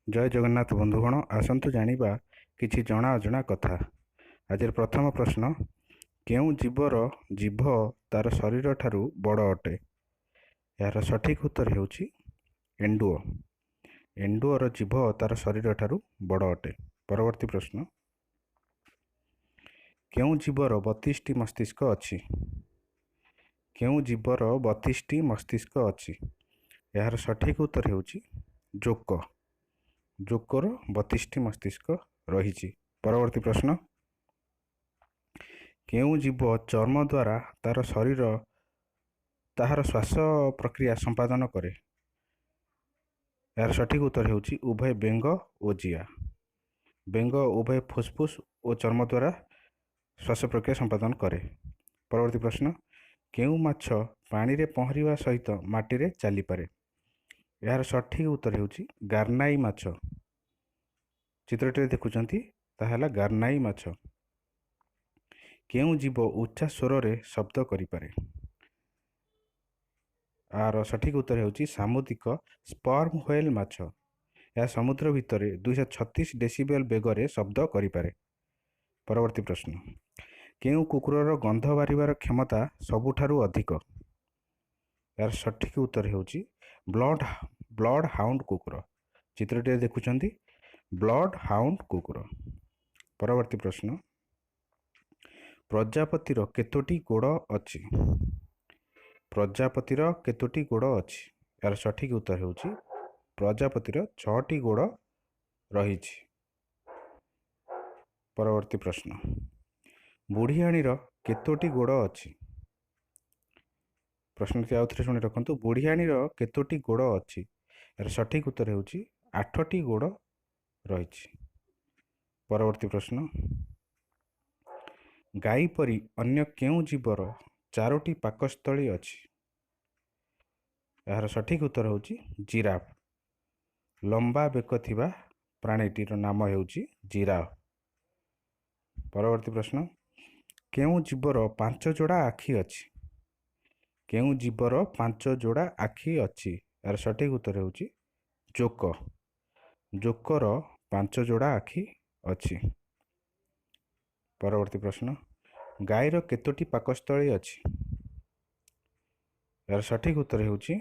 ଜୟ ଜଗନ୍ନାଥ ବନ୍ଧୁଗଣ, ଆସନ୍ତୁ ଜାଣିବା କିଛି ଜଣା ଅଜଣା କଥା। ଆଜିର ପ୍ରଥମ ପ୍ରଶ୍ନ, କେଉଁ ଜୀବର ଜିଭ ତାର ଶରୀର ଠାରୁ ବଡ଼ ଅଟେ? ଏହାର ସଠିକ୍ ଉତ୍ତର ହେଉଛି ଏଣ୍ଡୁଅ। ଏଣ୍ଡୁଅର ଜିଭ ତାର ଶରୀର ଠାରୁ ବଡ଼ ଅଟେ। ପରବର୍ତ୍ତୀ ପ୍ରଶ୍ନ, କେଉଁ ଜୀବର 32ଟି ମସ୍ତିଷ୍କ ଅଛି? କେଉଁ ଜୀବର 32ଟି ମସ୍ତିଷ୍କ ଅଛି? ଏହାର ସଠିକ୍ ଉତ୍ତର ହେଉଛି ଜୋକ। ଜୋକର 32ଟି ମସ୍ତିଷ୍କ ରହିଛି। ପରବର୍ତ୍ତୀ ପ୍ରଶ୍ନ, କେଉଁ ଜୀବ ଚର୍ମ ଦ୍ୱାରା ତାହାର ଶ୍ୱାସ ପ୍ରକ୍ରିୟା ସମ୍ପାଦନ କରେ? ଏହାର ସଠିକ୍ ଉତ୍ତର ହେଉଛି ଉଭୟ ବେଙ୍ଗ ଓ ଜିଆ। ବେଙ୍ଗ ଉଭୟ ଫୁସ୍ଫୁସ୍ ଓ ଚର୍ମ ଦ୍ୱାରା ଶ୍ୱାସ ପ୍ରକ୍ରିୟା ସମ୍ପାଦନ କରେ। ପରବର୍ତ୍ତୀ ପ୍ରଶ୍ନ, କେଉଁ ମାଛ ପାଣିରେ ପହଁରିବା ସହିତ ମାଟିରେ ଚାଲିପାରେ? ଏହାର ସଠିକ୍ ଉତ୍ତର ହେଉଛି ଗାର୍ନାଇ ମାଛ। ଚିତ୍ରଟିରେ ଦେଖୁଛନ୍ତି, ତାହା ହେଲା ଗାର୍ନାଇ ମାଛ। କେଉଁ ଜୀବ ଉଚ୍ଚା ସ୍ୱରରେ ଶବ୍ଦ କରିପାରେ? ଏହାର ସଠିକ୍ ଉତ୍ତର ହେଉଛି ସାମୁଦ୍ରିକ ସ୍ପର୍ମ ହ୍ୱେଲ୍ ମାଛ। ଏହା ସମୁଦ୍ର ଭିତରେ 236 ଡେସିବେଲ୍ ବେଗରେ ଶବ୍ଦ କରିପାରେ। ପରବର୍ତ୍ତୀ ପ୍ରଶ୍ନ, କେଉଁ କୁକୁରର ଗନ୍ଧ ବାରିବାର କ୍ଷମତା ସବୁଠାରୁ ଅଧିକ? ଏହାର ସଠିକ୍ ଉତ୍ତର ହେଉଛି ବ୍ଲଡ୍ ହାଉଣ୍ଡ କୁକୁର। ଚିତ୍ରଟିରେ ଦେଖୁଛନ୍ତି, ବ୍ଲଡ୍ ହାଉଣ୍ଡ କୁକୁର। ପରବର୍ତ୍ତୀ ପ୍ରଶ୍ନ, ପ୍ରଜାପତିର କେତୋଟି ଗୋଡ଼ ଅଛି? ପ୍ରଜାପତିର କେତୋଟି ଗୋଡ଼ ଅଛି? ଏହାର ସଠିକ୍ ଉତ୍ତର ହେଉଛି ପ୍ରଜାପତିର 6ଟି ଗୋଡ଼ ରହିଛି। ପରବର୍ତ୍ତୀ ପ୍ରଶ୍ନ, ବୁଢ଼ିଆଣୀର କେତୋଟି ଗୋଡ଼ ଅଛି? ପ୍ରଶ୍ନଟି ଆଉଥରେ ଶୁଣି ରଖନ୍ତୁ, ବୁଢ଼ିଆଣୀର କେତୋଟି ଗୋଡ଼ ଅଛି? ଏହାର ସଠିକ୍ ଉତ୍ତର ହେଉଛି 8ଟି ଗୋଡ଼ ରହିଛି। ପରବର୍ତ୍ତୀ ପ୍ରଶ୍ନ, ଗାଈ ପରି ଅନ୍ୟ କେଉଁ ଜୀବର 4ଟି ପାକସ୍ଥଳୀ ଅଛି? ଏହାର ସଠିକ୍ ଉତ୍ତର ହେଉଛି ଜିରାଫ। ଲମ୍ବା ବେକ ଥିବା ପ୍ରାଣୀଟିର ନାମ ହେଉଛି ଜିରାଫ। ପରବର୍ତ୍ତୀ ପ୍ରଶ୍ନ, କେଉଁ ଜୀବର 5 ଯୋଡ଼ା ଆଖି ଅଛି? କେଉଁ ଜୀବର 5 ଯୋଡ଼ା ଆଖି ଅଛି? ଏହାର ସଠିକ୍ ଉତ୍ତର ହେଉଛି ଜୋକ। ଜୋକର 5 ଯୋଡ଼ା ଆଖି ଅଛି। ପରବର୍ତ୍ତୀ ପ୍ରଶ୍ନ, ଗାଈର କେତୋଟି ପାକସ୍ଥଳୀ ଅଛି? ଏହାର ସଠିକ୍ ଉତ୍ତର ହେଉଛି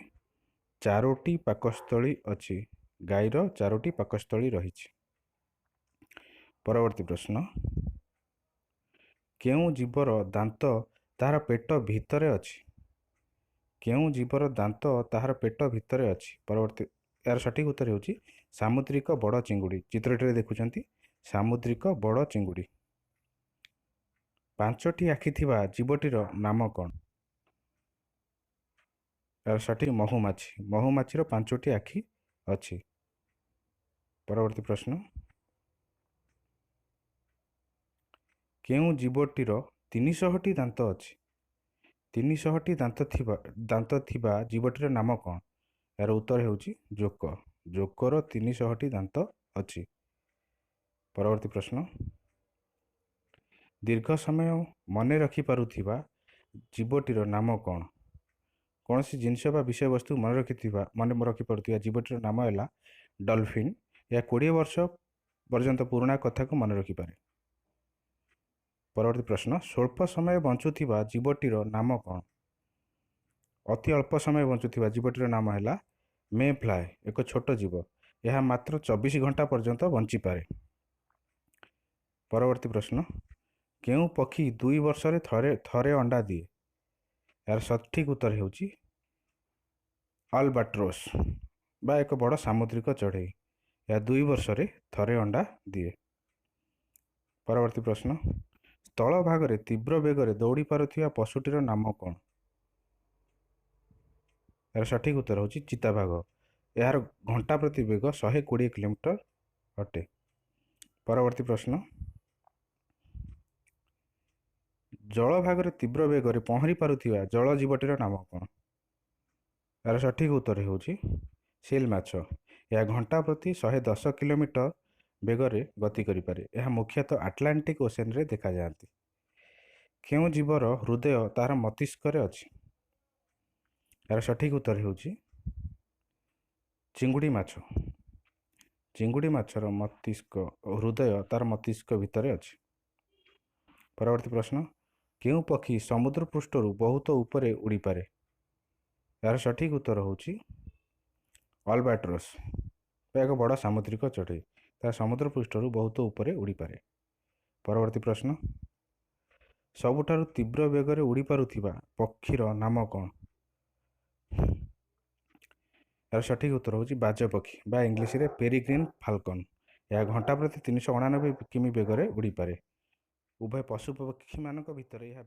4ଟି ପାକସ୍ଥଳୀ ଅଛି। ଗାଈର 4ଟି ପାକସ୍ଥଳୀ ରହିଛି। ପରବର୍ତ୍ତୀ ପ୍ରଶ୍ନ, କେଉଁ ଜୀବର ଦାନ୍ତ ତାହାର ପେଟ ଭିତରେ ଅଛି? କେଉଁ ଜୀବର ଦାନ୍ତ ତାହାର ପେଟ ଭିତରେ ଅଛି? ଏହାର ସଠିକ୍ ଉତ୍ତର ହେଉଛି ସାମୁଦ୍ରିକ ବଡ଼ ଚିଙ୍ଗୁଡ଼ି। ଚିତ୍ରଟିରେ ଦେଖୁଛନ୍ତି, ସାମୁଦ୍ରିକ ବଡ଼ ଚିଙ୍ଗୁଡ଼ି। 5ଟି ଆଖି ଥିବା ଜୀବଟିର ନାମ କ'ଣ? ଏହାର ସଠିକ୍ ମହୁମାଛି। ମହୁମାଛିର 5ଟି ଆଖି ଅଛି। ପରବର୍ତ୍ତୀ ପ୍ରଶ୍ନ, କେଉଁ ଜୀବଟିର 300ଟି ଦାନ୍ତ ଅଛି? 300ଟି ଦାନ୍ତ ଥିବା ଜୀବଟିର ନାମ କ'ଣ? ଏହାର ଉତ୍ତର ହେଉଛି ଜୋକ। ଜୋକର 300ଟି ଦାନ୍ତ ଅଛି। ପରବର୍ତ୍ତୀ ପ୍ରଶ୍ନ, ଦୀର୍ଘ ସମୟ ମନେ ରଖିପାରୁଥିବା ଜୀବଟିର ନାମ କ'ଣ? କୌଣସି ଜିନିଷ ବା ବିଷୟବସ୍ତୁ ମନେ ରଖିପାରୁଥିବା ଜୀବଟିର ନାମ ହେଲା ଡଲଫିନ୍। ଏହା 20 ବର୍ଷ ପର୍ଯ୍ୟନ୍ତ ପୁରୁଣା କଥାକୁ ମନେ ରଖିପାରେ। ପରବର୍ତ୍ତୀ ପ୍ରଶ୍ନ, ସ୍ୱଳ୍ପ ସମୟ ବଞ୍ଚୁଥିବା ଜୀବଟିର ନାମ କ'ଣ? ଅତି ଅଳ୍ପ ସମୟ ବଞ୍ଚୁଥିବା ଜୀବଟିର ନାମ ହେଲା ମେ ଫ୍ଲାଏ, ଏକ ଛୋଟ ଜୀବ। ଏହା ମାତ୍ର 24 ଘଣ୍ଟା ପର୍ଯ୍ୟନ୍ତ ବଞ୍ଚିପାରେ। ପରବର୍ତ୍ତୀ ପ୍ରଶ୍ନ, କେଉଁ ପକ୍ଷୀ 2 ବର୍ଷରେ ଥରେ ଅଣ୍ଡା ଦିଏ? ଏହାର ସଠିକ୍ ଉତ୍ତର ହେଉଛି ଆଲବାଟ୍ରୋସ୍ ବା ଏକ ବଡ଼ ସାମୁଦ୍ରିକ ଚଢ଼େଇ। ଏହା 2 ବର୍ଷରେ ଥରେ ଅଣ୍ଡା ଦିଏ। ପରବର୍ତ୍ତୀ ପ୍ରଶ୍ନ, ସ୍ଥଳ ଭାଗରେ ତୀବ୍ର ବେଗରେ ଦୌଡ଼ି ପାରୁଥିବା ପଶୁଟିର ନାମ କ'ଣ? ଏହାର ସଠିକ୍ ଉତ୍ତର ହେଉଛି ଚିତାବାଘ। ଏହାର ଘଣ୍ଟା ପ୍ରତି ବେଗ 120 କିଲୋମିଟର ଅଟେ। ପରବର୍ତ୍ତୀ ପ୍ରଶ୍ନ, ଜଳ ଭାଗରେ ତୀବ୍ର ବେଗରେ ପହଁରି ପାରୁଥିବା ଜଳ ଜୀବଟିର ନାମ କ'ଣ? ଏହାର ସଠିକ୍ ଉତ୍ତର ହେଉଛି ସିଲ୍ ମାଛ। ଏହା ଘଣ୍ଟା ପ୍ରତି 110 କିଲୋମିଟର ବେଗରେ ଗତି କରିପାରେ। ଏହା ମୁଖ୍ୟତଃ ଆଟଲାଣ୍ଟିକ୍ ଓସେନ୍ରେ ଦେଖାଯାଆନ୍ତି। କେଉଁ ଜୀବର ହୃଦୟ ତାହାର ମସ୍ତିଷ୍କରେ ଅଛି? ଏହାର ସଠିକ୍ ଉତ୍ତର ହେଉଛି ଚିଙ୍ଗୁଡ଼ି ମାଛ। ଚିଙ୍ଗୁଡ଼ି ମାଛର ମସ୍ତିଷ୍କ ଓ ହୃଦୟ ତାର ମସ୍ତିଷ୍କ ଭିତରେ ଅଛି। ପରବର୍ତ୍ତୀ ପ୍ରଶ୍ନ, କେଉଁ ପକ୍ଷୀ ସମୁଦ୍ର ପୃଷ୍ଠରୁ ବହୁତ ଉପରେ ଉଡ଼ିପାରେ? ଏହାର ସଠିକ୍ ଉତ୍ତର ହେଉଛି ଅଲବାଟ୍ରସ୍, ଏକ ବଡ଼ ସାମୁଦ୍ରିକ ଚଢ଼େଇ। ତାହା ସମୁଦ୍ର ପୃଷ୍ଠରୁ ବହୁତ ଉପରେ ଉଡ଼ିପାରେ। ପରବର୍ତ୍ତୀ ପ୍ରଶ୍ନ, ସବୁଠାରୁ ତୀବ୍ର ବେଗରେ ଉଡ଼ିପାରୁଥିବା ପକ୍ଷୀର ନାମ କ'ଣ? ଏହାର ସଠିକ୍ ଉତ୍ତର ହେଉଛି ବାଜପକ୍ଷୀ ବା ଇଂଲିଶରେ ପେରିଗ୍ରିନ୍ ଫାଲକନ୍। ଏହା ଘଣ୍ଟା ପ୍ରତି 399 କିମି ବେଗରେ ଉଡ଼ିପାରେ। ଉଭୟ ପଶୁ ପକ୍ଷୀମାନଙ୍କ ଭିତରେ ଏହା